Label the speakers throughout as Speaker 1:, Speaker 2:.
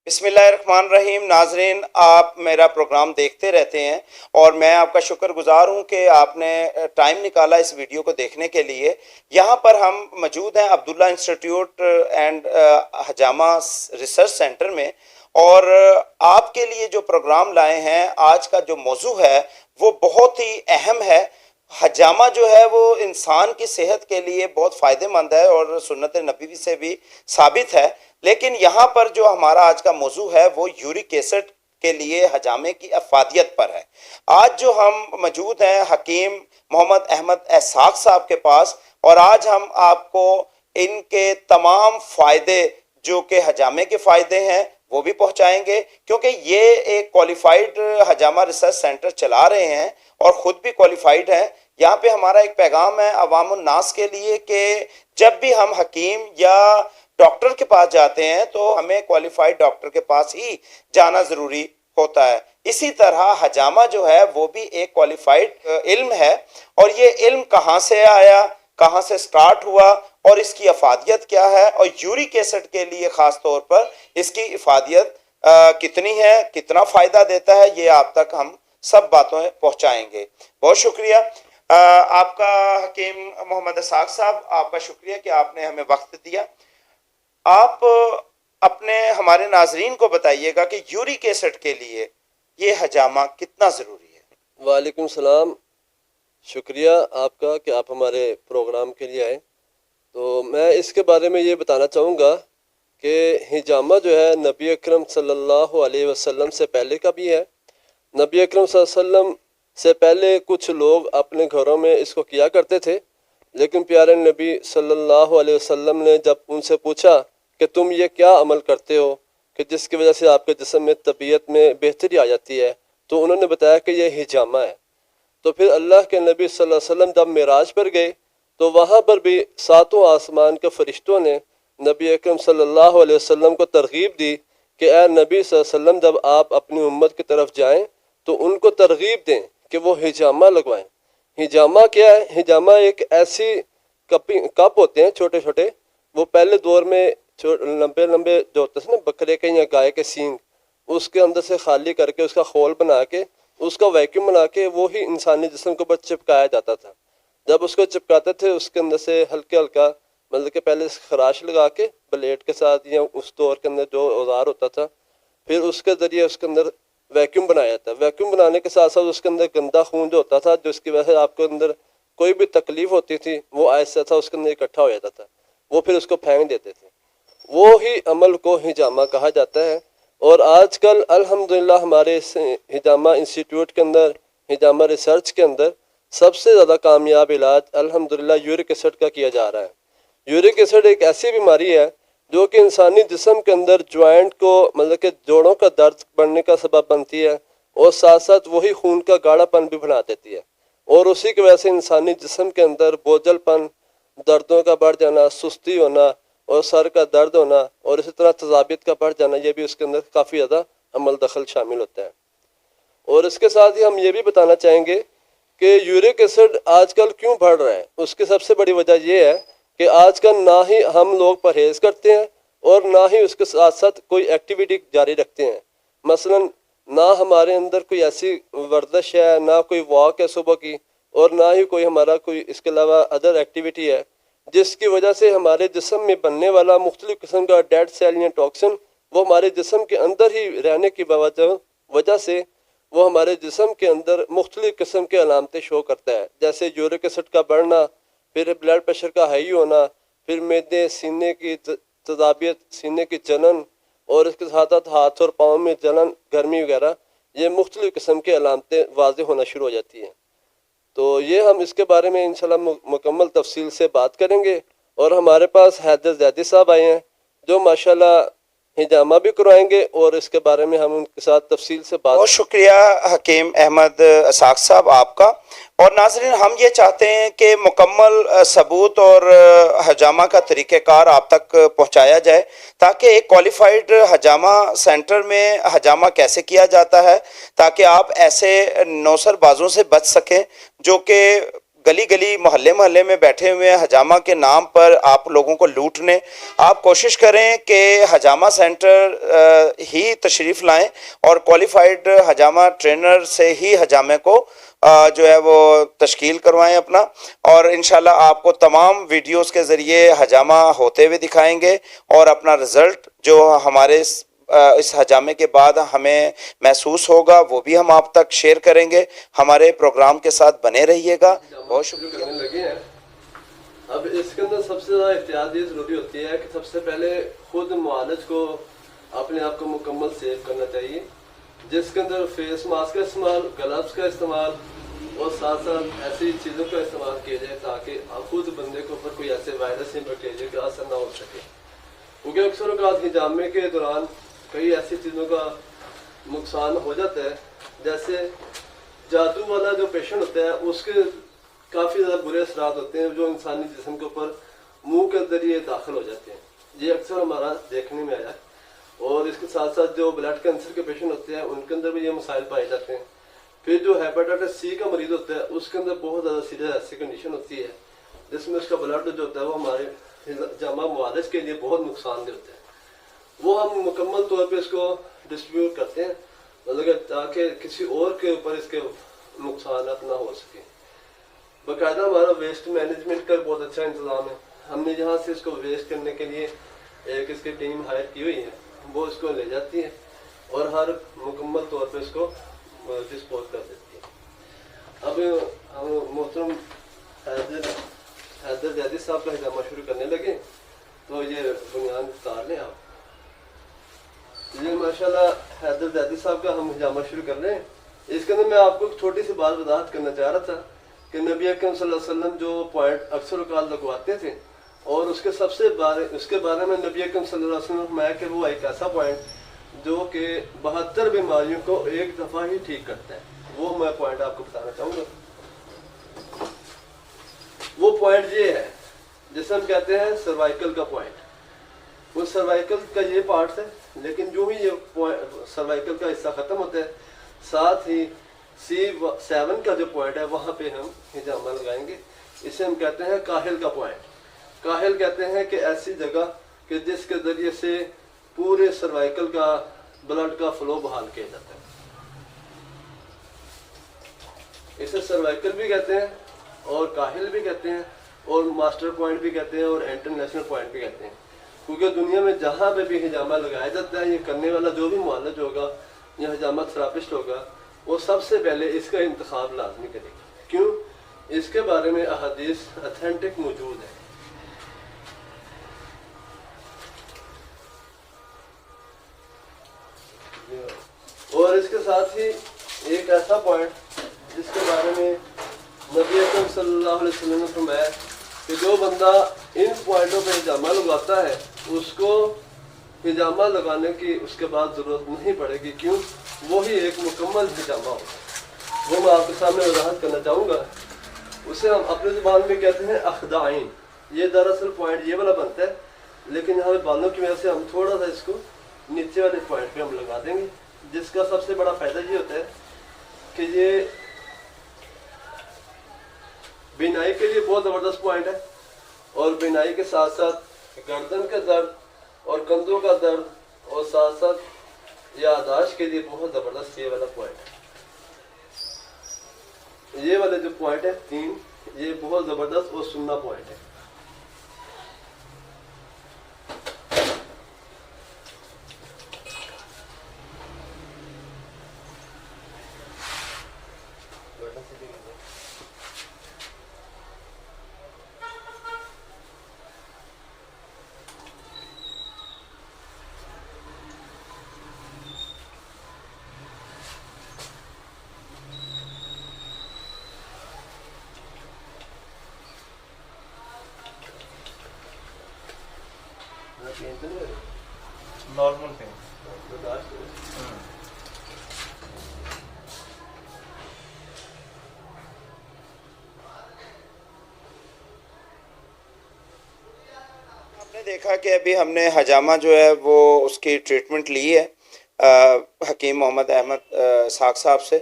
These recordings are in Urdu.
Speaker 1: بسم اللہ الرحمن الرحیم۔ ناظرین، آپ میرا پروگرام دیکھتے رہتے ہیں اور میں آپ کا شکر گزار ہوں کہ آپ نے ٹائم نکالا اس ویڈیو کو دیکھنے کے لیے۔ یہاں پر ہم موجود ہیں عبداللہ انسٹیٹیوٹ اینڈ حجامہ ریسرچ سینٹر میں، اور آپ کے لیے جو پروگرام لائے ہیں، آج کا جو موضوع ہے وہ بہت ہی اہم ہے۔ حجامہ جو ہے وہ انسان کی صحت کے لیے بہت فائدہ مند ہے اور سنت نبوی سے بھی ثابت ہے، لیکن یہاں پر جو ہمارا آج کا موضوع ہے وہ یورک ایسڈ کے لیے حجامے کی افادیت پر ہے۔ آج جو ہم موجود ہیں حکیم محمد احمد اسحاق صاحب کے پاس، اور آج ہم آپ کو ان کے تمام فائدے جو کہ حجامے کے فائدے ہیں وہ بھی پہنچائیں گے، کیونکہ یہ ایک کوالیفائڈ حجامہ ریسرچ سینٹر چلا رہے ہیں اور خود بھی کوالیفائڈ ہیں۔ یہاں پہ ہمارا ایک پیغام ہے عوام الناس کے لیے کہ جب بھی ہم حکیم یا ڈاکٹر کے پاس جاتے ہیں تو ہمیں کوالیفائڈ ڈاکٹر کے پاس ہی جانا ضروری ہوتا ہے۔ اسی طرح حجامہ جو ہے وہ بھی ایک کوالیفائڈ علم ہے، اور یہ علم کہاں سے آیا، کہاں سے سٹارٹ ہوا اور اس کی افادیت کیا ہے، اور یورک ایسڈ کے لیے خاص طور پر اس کی افادیت کتنی ہے، کتنا فائدہ دیتا ہے، یہ آپ تک ہم سب باتیں پہنچائیں گے۔ بہت شکریہ آپ کا حکیم محمد اسحاق صاحب، آپ کا شکریہ کہ آپ نے ہمیں وقت دیا۔ آپ اپنے ہمارے ناظرین کو بتائیے گا کہ یورک ایسڈ کے لیے یہ حجامہ کتنا ضروری ہے۔
Speaker 2: وعلیکم السلام، شکریہ آپ کا کہ آپ ہمارے پروگرام کے لیے آئے۔ تو میں اس کے بارے میں یہ بتانا چاہوں گا کہ حجامہ جو ہے نبی اکرم صلی اللہ علیہ وسلم سے پہلے کا بھی ہے۔ نبی اکرم صلی اللہ علیہ وسلم سے پہلے کچھ لوگ اپنے گھروں میں اس کو کیا کرتے تھے، لیکن پیارے نبی صلی اللہ علیہ وسلم نے جب ان سے پوچھا کہ تم یہ کیا عمل کرتے ہو کہ جس کی وجہ سے آپ کے جسم میں طبیعت میں بہتری آ جاتی ہے، تو انہوں نے بتایا کہ یہ حجامہ ہے۔ تو پھر اللہ کے نبی صلی اللہ علیہ وسلم جب معراج پر گئے تو وہاں پر بھی ساتوں آسمان کے فرشتوں نے نبی اکرم صلی اللہ علیہ وسلم کو ترغیب دی کہ اے نبی صلی اللہ علیہ وسلم، جب آپ اپنی امت کی طرف جائیں تو ان کو ترغیب دیں کہ وہ حجامہ لگوائیں۔ حجامہ کیا ہے؟ حجامہ ایک ایسی کپ ہوتے ہیں چھوٹے چھوٹے، وہ پہلے دور میں لمبے لمبے جو ہوتے تھے نا بکرے کے یا گائے کے سینگ، اس کے اندر سے خالی کر کے اس کا خول بنا کے اس کا ویکیوم بنا کے وہی انسانی جسم کے اوپر چپکایا جاتا تھا۔ جب اس کو چپکاتے تھے اس کے اندر سے ہلکا ہلکا مطلب کہ پہلے خراش لگا کے بلیڈ کے ساتھ یا اس دور کے اندر جو اوزار ہوتا تھا، پھر اس کے ذریعے اس کے اندر ویکیوم بنایا جاتا ہے۔ ویکیوم بنانے کے ساتھ ساتھ اس کے اندر گندا خون جو ہوتا تھا، جس کی وجہ سے آپ کے اندر کوئی بھی تکلیف ہوتی تھی، وہ آہستہ تھا اس کے اندر اکٹھا ہو جاتا تھا، وہ پھر اس کو پھینک دیتے تھے۔ وہی عمل کو حجامہ کہا جاتا ہے۔ اور آج کل الحمدللہ ہمارے اس حجامہ انسٹیٹیوٹ کے اندر، حجامہ ریسرچ کے اندر سب سے زیادہ کامیاب علاج الحمدللہ یورک ایسڈ کا کیا جا رہا ہے۔ یورک ایسڈ ایک ایسی بیماری ہے جو کہ انسانی جسم کے اندر جوائنٹ کو مطلب کہ جوڑوں کا درد بڑھنے کا سبب بنتی ہے، اور ساتھ ساتھ وہی خون کا گاڑھا پن بھی بنا دیتی ہے، اور اسی کی وجہ سے انسانی جسم کے اندر بوجھل پن، دردوں کا بڑھ جانا، سستی ہونا اور سر کا درد ہونا، اور اسی طرح تذابیت کا بڑھ جانا، یہ بھی اس کے اندر کافی زیادہ عمل دخل شامل ہوتا ہے۔ اور اس کے ساتھ ہی ہم یہ بھی بتانا چاہیں گے کہ یورک ایسڈ آج کل کیوں بڑھ رہا ہے۔ اس کی سب سے بڑی وجہ یہ ہے کہ آج کل نہ ہی ہم لوگ پرہیز کرتے ہیں اور نہ ہی اس کے ساتھ ساتھ کوئی ایکٹیویٹی جاری رکھتے ہیں۔ مثلا نہ ہمارے اندر کوئی ایسی ورزش ہے، نہ کوئی واک ہے صبح کی، اور نہ ہی کوئی ہمارا کوئی اس کے علاوہ ادر ایکٹیویٹی ہے، جس کی وجہ سے ہمارے جسم میں بننے والا مختلف قسم کا ڈیڈ سیل یا ٹاکسن وہ ہمارے جسم کے اندر ہی رہنے کی وجہ سے وہ ہمارے جسم کے اندر مختلف قسم کے علامتیں شو کرتا ہے، جیسے یورک ایسڈ کا بڑھنا، پھر بلڈ پریشر کا ہائی ہونا، پھر معدے، سینے کی تذابیت، سینے کی جلن، اور اس کے ساتھ ساتھ ہاتھ اور پاؤں میں جلن، گرمی وغیرہ، یہ مختلف قسم کی علامتیں واضح ہونا شروع ہو جاتی ہیں۔ تو یہ ہم اس کے بارے میں انشاءاللہ مکمل تفصیل سے بات کریں گے، اور ہمارے پاس حیدر زیدی صاحب آئے ہیں جو ماشاءاللہ حجامہ بھی کروائیں گے، اور اس کے بارے میں ہم ان کے ساتھ تفصیل سے بات۔
Speaker 1: بہت شکریہ حکیم احمد اسحاق صاحب آپ کا۔ اور ناظرین، ہم یہ چاہتے ہیں کہ مکمل ثبوت اور حجامہ کا طریقہ کار آپ تک پہنچایا جائے، تاکہ ایک کوالیفائڈ حجامہ سینٹر میں حجامہ کیسے کیا جاتا ہے، تاکہ آپ ایسے نوسر بازوں سے بچ سکیں جو کہ گلی گلی محلے محلے میں بیٹھے ہوئے ہیں حجامہ کے نام پر آپ لوگوں کو لوٹنے. آپ کوشش کریں کہ حجامہ سینٹر ہی تشریف لائیں اور کوالیفائڈ حجامہ ٹرینر سے ہی حجامے کو جو ہے وہ تشکیل کروائیں اپنا, اور انشاءاللہ آپ کو تمام ویڈیوز کے ذریعے حجامہ ہوتے ہوئے دکھائیں گے, اور اپنا رزلٹ جو ہمارے اس حجامے کے بعد ہمیں محسوس ہوگا وہ بھی ہم آپ تک شیئر کریں گے. ہمارے پروگرام کے ساتھ بنے رہیے گا. بہت شکریہ.
Speaker 2: کرنے لگے ہیں. اب اس کے اندر سب سے زیادہ احتیاط یہ ضروری ہوتی ہے کہ سب سے پہلے خود معالج کو اپنے آپ کو مکمل سیو کرنا چاہیے, جس کے اندر فیس ماسک کا استعمال, گلوز کا استعمال اور ساتھ ساتھ ایسی چیزوں کا استعمال کیا جائے تاکہ خود بندے کے اوپر کوئی ایسے وائرس یا بیکٹیریا کا اثر نہ ہو سکے. کیونکہ اکثر اوقات حجامے کے دوران کئی ایسی چیزوں کا نقصان ہو جاتا ہے, جیسے جادو والا جو پیشنٹ ہوتا ہے اس کے کافی زیادہ برے اثرات ہوتے ہیں جو انسانی جسم کے اوپر منہ کے ذریعے داخل ہو جاتے ہیں. یہ اکثر ہمارا دیکھنے میں آیا ہے. اور اس کے ساتھ ساتھ جو بلڈ کینسر کے پیشنٹ ہوتے ہیں ان کے اندر بھی یہ مسائل پائے جاتے ہیں. پھر جو ہیپاٹائٹس سی کا مریض ہوتا ہے اس کے اندر بہت زیادہ سیریس ایسی کنڈیشن ہوتی ہے جس میں اس کا بلڈ جو ہوتا ہے وہ ہمارے جامع معالج کے لیے بہت نقصان دہ ہوتا ہے. وہ ہم مکمل طور پہ اس کو ڈسٹریبیوٹ کرتے ہیں مطلب کہ تاکہ کسی اور کے اوپر اس کے نقصانات نہ ہو سکیں. باقاعدہ ہمارا ویسٹ مینجمنٹ کا بہت اچھا انتظام ہے. ہم نے یہاں سے اس کو ویسٹ کرنے کے لیے ایک اس کی ٹیم ہائر کی ہوئی ہے, وہ اس کو لے جاتی ہے اور ہر مکمل طور پہ اس کو ڈسپوز کر دیتی ہے. اب ہم محترم حیدر زیدی صاحب کا حجامہ شروع کرنے لگے تو یہ بنیاد اتار لیں آپ. یہ ماشاءاللہ حیدر زیدی صاحب کا ہم حجامہ شروع کر رہے ہیں. اس کے اندر میں آپ کو ایک چھوٹی سی بات وضاحت کرنا چاہ رہا تھا کہ نبی اکرم صلی اللہ علیہ وسلم جو پوائنٹ اکثر اوقات لگواتے تھے اور اس کے بارے میں نبی اکرم صلی اللہ علیہ وسلم نے فرمایا کہ وہ ایک ایسا پوائنٹ جو کہ 72 بیماریوں کو ایک دفعہ ہی ٹھیک کرتا ہے. وہ میں پوائنٹ آپ کو بتانا چاہوں گا. وہ پوائنٹ یہ ہے جسے ہم کہتے ہیں سروائکل کا پوائنٹ. وہ سروائکل کا یہ پارٹ ہے, لیکن جو ہی یہ سروائکل کا حصہ ختم ہوتا ہے ساتھ ہی C7 کا جو پوائنٹ ہے وہاں پہ ہم حجامہ لگائیں گے. اسے ہم کہتے ہیں کاہل کا پوائنٹ. کاہل کہتے ہیں کہ ایسی جگہ کہ جس کے ذریعے سے پورے سروائکل کا بلڈ کا فلو بحال کیا جاتا ہے. اسے سروائکل بھی کہتے ہیں اور کاہل بھی کہتے ہیں اور ماسٹر پوائنٹ بھی کہتے ہیں اور انٹرنیشنل پوائنٹ بھی کہتے ہیں. کیونکہ دنیا میں جہاں پہ بھی حجامہ لگایا جاتا ہے یہ کرنے والا جو بھی معالج ہوگا یا حجامہ تھراپسٹ ہوگا وہ سب سے پہلے اس کا انتخاب لازمی کرے گا. کیوں؟ اس کے بارے میں احادیث اتھینٹک موجود ہے. اور اس کے ساتھ ہی ایک ایسا پوائنٹ جس کے بارے میں نبی اکرم صلی اللہ علیہ وسلم نے فرمایا کہ جو بندہ ان پوائنٹوں پہ حجامہ لگاتا ہے اس کو حجامہ لگانے کی اس کے بعد ضرورت نہیں پڑے گی. کیوں؟ وہی ایک مکمل حجامہ ہوگا. وہ میں آپ کے سامنے وضاحت کرنا چاہوں گا. اسے ہم اپنے زبان میں کہتے ہیں اخدعین. یہ دراصل پوائنٹ یہ والا بنتا ہے, لیکن یہاں پہ بالوں کی وجہ سے ہم تھوڑا سا اس کو نیچے والے پوائنٹ پہ ہم لگا دیں گے, جس کا سب سے بڑا فائدہ یہ ہوتا ہے کہ یہ بینائی کے لیے بہت زبردست پوائنٹ ہے اور بینائی کے ساتھ ساتھ گردن کا درد اور کندھوں کا درد اور ساتھ ساتھ یاداشت کے لیے بہت زبردست یہ والا پوائنٹ ہے. یہ والے جو پوائنٹ ہے 3 یہ بہت زبردست اور سننا پوائنٹ ہے.
Speaker 1: Normal pain. آپ نے دیکھا کہ ابھی ہم نے حجامہ جو ہے وہ اس کی ٹریٹمنٹ لی ہے حکیم محمد احمد اسحاق صاحب سے.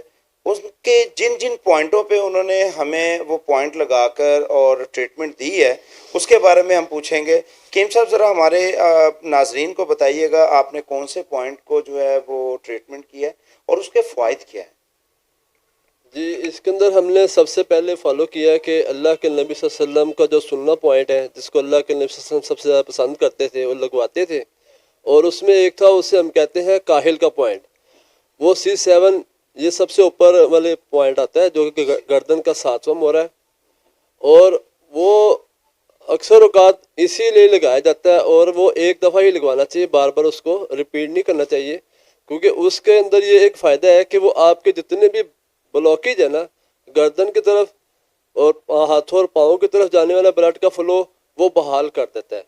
Speaker 1: اس کے جن جن پوائنٹوں پہ انہوں نے ہمیں وہ پوائنٹ لگا کر اور ٹریٹمنٹ دی ہے اس کے بارے میں ہم پوچھیں گے۔ کیم صاحب ذرا ہمارے ناظرین کو بتائیے گا آپ نے کون سے پوائنٹ کو جو ہے وہ ٹریٹمنٹ کیا ہے اور اس کے فوائد کیا ہیں؟
Speaker 2: جی، اس کے اندر ہم نے سب سے پہلے فالو کیا کہ اللہ کے نبی صلی اللہ علیہ وسلم کا جو سننا پوائنٹ ہے، جس کو اللہ کے نبی صلی اللہ علیہ وسلم سب سے زیادہ پسند کرتے تھے اور لگواتے تھے، اور اس میں ایک تھا، اسے ہم کہتے ہیں کاہل کا پوائنٹ۔ وہ C7 یہ سب سے اوپر والے پوائنٹ آتا ہے، جو کہ گردن کا 7واں مورا ہے، اور وہ اکثر اوقات اسی لیے لگایا جاتا ہے، اور وہ ایک دفعہ ہی لگوانا چاہیے، بار بار اس کو ریپیٹ نہیں کرنا چاہیے، کیونکہ اس کے اندر یہ ایک فائدہ ہے کہ وہ آپ کے جتنے بھی بلاکیج ہے نا گردن کی طرف اور ہاتھوں اور پاؤں کی طرف جانے والا بلڈ کا فلو وہ بحال کر دیتا ہے،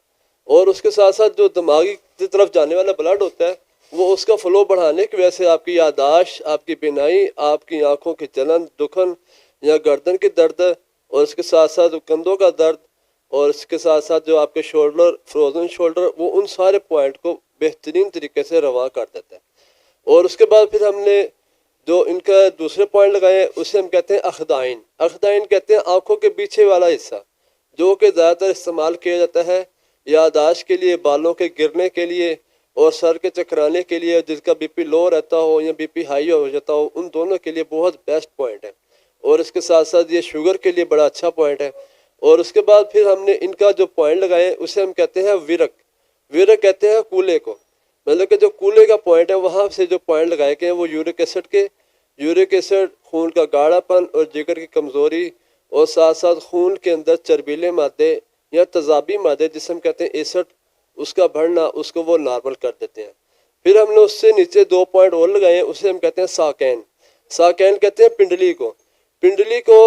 Speaker 2: اور اس کے ساتھ ساتھ جو دماغی کی طرف جانے والا بلڈ ہوتا ہے وہ اس کا فلو بڑھانے کی وجہ سے آپ کی یادداشت، آپ کی بینائی، آپ کی آنکھوں کی جلن، دکھن یا گردن کی درد، اور اس کے ساتھ ساتھ کندھوں کا درد، اور اس کے ساتھ ساتھ جو آپ کے شولڈر، فروزن شولڈر، وہ ان سارے پوائنٹ کو بہترین طریقے سے رواں کر دیتا ہے۔ اور اس کے بعد پھر ہم نے جو ان کا دوسرے پوائنٹ لگائے ہیں اسے ہم کہتے ہیں اخدائن۔ اخدائن کہتے ہیں آنکھوں کے پیچھے والا حصہ، جو کہ زیادہ تر استعمال کیا جاتا ہے یادداشت کے لیے، بالوں کے گرنے کے لیے اور سر کے چکرانے کے لیے، جس کا BP لو رہتا ہو یا BP ہائی ہو جاتا ہو، ان دونوں کے لیے بہت بیسٹ پوائنٹ ہے، اور اس کے ساتھ ساتھ یہ شوگر کے لیے بڑا اچھا پوائنٹ ہے۔ اور اس کے بعد پھر ہم نے ان کا جو پوائنٹ لگائے ہیں اسے ہم کہتے ہیں ورک۔ ورک کہتے ہیں کولے کو، مطلب کہ جو کولے کا پوائنٹ ہے وہاں سے جو پوائنٹ لگائے گئے ہیں وہ یورک ایسڈ کے، یورک ایسڈ خون کا گاڑھا پن اور جگر کی کمزوری، اور ساتھ ساتھ خون کے اندر چربیلے مادے یا تیزابی مادے جسے ہم کہتے ہیں ایسڈ، اس کا بڑھنا، اس کو وہ نارمل کر دیتے ہیں۔ پھر ہم نے اس سے نیچے 2 پوائنٹ اور لگائے ہیں، اسے ہم کہتے ہیں ساکین۔ ساکین کہتے ہیں پنڈلی کو۔ پنڈلی کو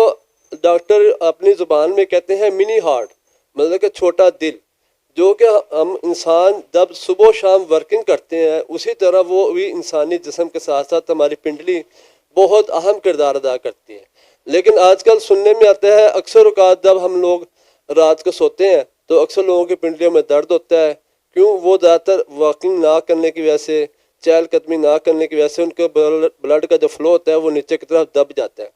Speaker 2: ڈاکٹر اپنی زبان میں کہتے ہیں منی ہارٹ، مطلب کہ چھوٹا دل، جو کہ ہم انسان جب صبح و شام ورکنگ کرتے ہیں اسی طرح وہ بھی انسانی جسم کے ساتھ ساتھ ہماری پنڈلی بہت اہم کردار ادا کرتی ہے۔ لیکن آج کل سننے میں آتا ہے اکثر اوقات جب ہم لوگ رات کو سوتے ہیں تو اکثر لوگوں کی پنڈلیوں میں درد ہوتا ہے، کیوں؟ وہ زیادہ تر واکنگ نہ کرنے کی وجہ سے، چہل قدمی نہ کرنے کی وجہ سے ان کے بلڈ کا جو فلو ہوتا ہے وہ نیچے کی طرف دب جاتا ہے،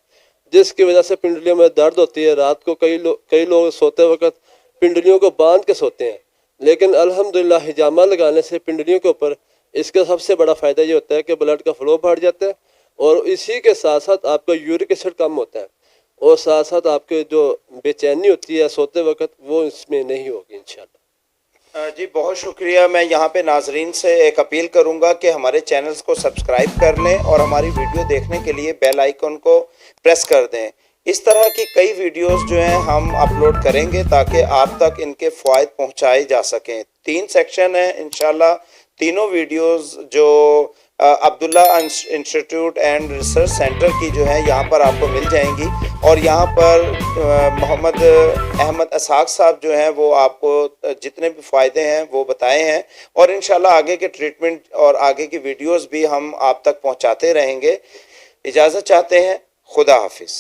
Speaker 2: جس کی وجہ سے پنڈلیوں میں درد ہوتی ہے۔ رات کو کئی لوگ سوتے وقت پنڈلیوں کو باندھ کے سوتے ہیں، لیکن الحمدللہ حجامہ لگانے سے پنڈلیوں کے اوپر اس کا سب سے بڑا فائدہ یہ ہوتا ہے کہ بلڈ کا فلو بڑھ جاتا ہے، اور اسی کے ساتھ ساتھ آپ کا یورک ایسڈ کم ہوتا ہے، اور ساتھ ساتھ آپ کے جو بے چینی ہوتی ہے سوتے وقت وہ اس میں نہیں ہوگی انشاءاللہ۔
Speaker 1: جی بہت شکریہ۔ میں یہاں پہ ناظرین سے ایک اپیل کروں گا کہ ہمارے چینلز کو سبسکرائب کر لیں اور ہماری ویڈیو دیکھنے کے لیے بیل آئیکن کو پریس کر دیں۔ اس طرح کی کئی ویڈیوز جو ہیں ہم اپلوڈ کریں گے تاکہ آپ تک ان کے فوائد پہنچائے جا سکیں۔ 3 سیکشن ہیں انشاءاللہ، تینوں ویڈیوز جو عبداللہ انسٹیٹیوٹ اینڈ ریسرچ سینٹر کی جو ہے یہاں پر آپ کو مل جائیں گی، اور یہاں پر محمد احمد اسحاق صاحب جو ہیں وہ آپ کو جتنے بھی فائدے ہیں وہ بتائے ہیں، اور انشاءاللہ آگے کے ٹریٹمنٹ اور آگے کی ویڈیوز بھی ہم آپ تک پہنچاتے رہیں گے۔ اجازت چاہتے ہیں، خدا حافظ۔